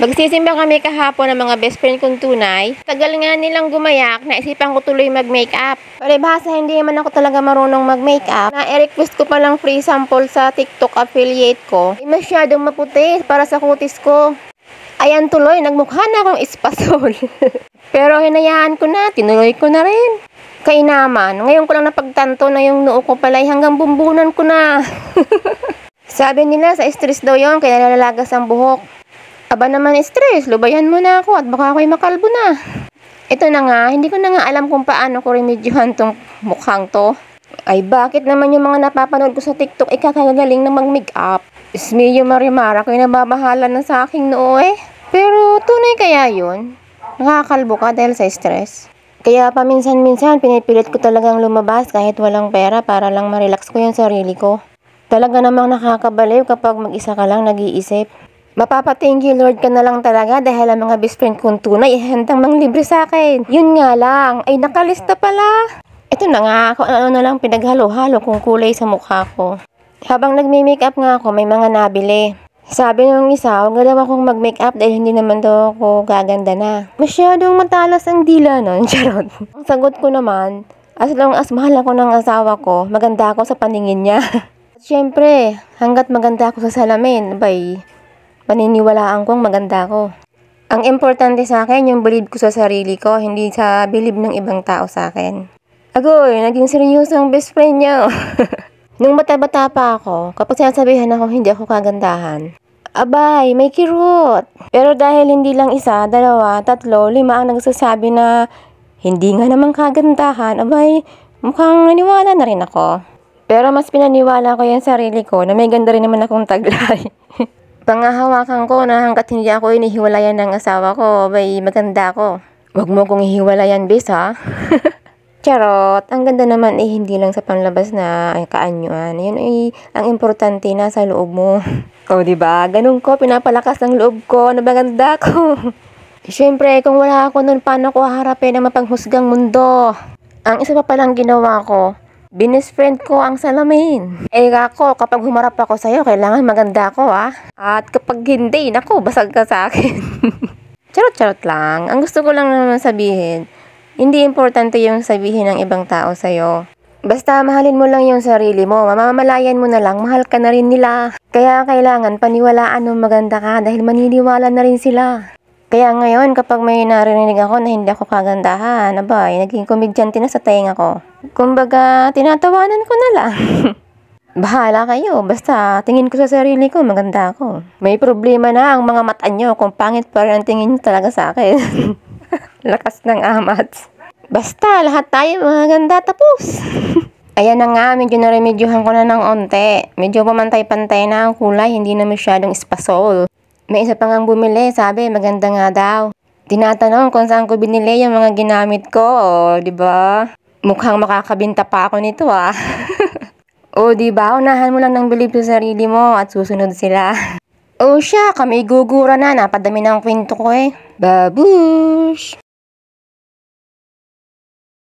Magsisimba kami kahapon ng mga best friend kong tunay. Tagal nga nilang gumayak, naisipan ko tuloy mag-makeup. Palibhasa, hindi naman ako talaga marunong mag-makeup. Na-request ko palang free sample sa TikTok affiliate ko. Ay masyadong maputi para sa kutis ko. Ayan tuloy, nagmukha na akong espasol. Pero hinayaan ko na, tinuloy ko na rin. Kainaman, ngayon ko lang napagtanto na yung noo ko pala'y hanggang bumbunan ko na. Sabi nila sa stress daw yun, kaya nalalagas ang buhok. Aba naman stress, lubayan mo na ako at baka ako'y makalbo na. Ito na nga, hindi ko na nga alam kung paano ko remedyohan tong mukhang to. Ay bakit naman yung mga napapanood ko sa TikTok ay kakagaling na mag-makeup? Ismiyo Marimara, kayo nababahala na sa aking noo eh. Pero tunay kaya yun? Nakakalbo ka dahil sa stress? Kaya paminsan-minsan pinipilit ko talagang lumabas kahit walang pera para lang ma-relax ko yung sarili ko. Talaga namang nakakabaliw kapag mag-isa ka lang nag-iisip. Mapapa-thank you Lord ka na lang talaga dahil ang mga best friend kong tunay ay handang manglibre sa akin. Yun nga lang, ay nakalista pala. Ito na nga, kung ano na lang pinaghalo-halo kung kulay sa mukha ko. Habang nagme-makeup nga ako, may mga nabili. Sabi nung isa, huwag na daw akong mag-makeup dahil hindi naman daw ako gaganda na. Masyadong matalas ang dila nun, charot. Ang sagot ko naman, as long as mahal ako ng asawa ko, maganda ako sa paningin niya. Siyempre, hanggat maganda ako sa salamin, paniniwalaan kong maganda ako. Ang importante sa akin, yung believe ko sa sarili ko, hindi sa believe ng ibang tao sa akin. Agoy, naging seryoso ang best friend niya. Nung bata-bata pa ako, kapag sinasabihan ako hindi ako kagandahan, abay, may kirot. Pero dahil hindi lang isa, dalawa, tatlo, lima ang nagsasabi na hindi nga naman kagandahan, abay, mukhang naniwala na rin ako. Pero mas pinaniwala ko yung sarili ko na may ganda rin naman akong taglay. Pangahawakan ko na hanggat hindi ako inihiwalayan ng asawa ko, bay maganda ako. Huwag mo kong ihiwalayan, bis ha? Charot, ang ganda naman hindi lang sa panlabas na kaanyuan. Yun ang importante na sa loob mo. O diba, ganun ko, pinapalakas ng loob ko na maganda ko. Siyempre, kung wala ako nun, paano ko haharapin ang mapanghusgang mundo? Ang isa pa palang ginawa ko, binest friend ko ang salamin. Ako, kapag humarap ako sa'yo, kailangan maganda ako At kapag hindi, naku, basag ka sa akin. Charot-charot lang. Ang gusto ko lang naman sabihin, hindi importante yung sabihin ng ibang tao sa'yo. Basta mahalin mo lang yung sarili mo. Mamamalayan mo na lang, mahal ka na rin nila. Kaya kailangan paniwalaan ng maganda ka dahil maniniwala na rin sila. Kaya ngayon, kapag may narinig ako na hindi ako kagandahan, abay, naging komedyante na sa tenga ko. Kumbaga, tinatawanan ko na lang. Bahala kayo, basta tingin ko sa sarili ko, maganda ako. May problema na ang mga mata nyo kung pangit pa rin ang tingin nyo talaga sa akin. Lakas ng amats. Basta, lahat tayo maganda tapos. Ayan na nga, medyo naremedyohan ko na ng onte. Medyo pamantay-pantay na ang kulay, hindi na masyadong espasol. May isa pa ngang bumili, sabi maganda nga daw. Tinatanong kung saan ko binili yung mga ginamit ko, diba? Mukhang makakabinta pa ako nito O diba, unahan mo lang ng believe sa sarili mo at susunod sila. O siya, kami gugura na, napadami ng kwento ko Babush!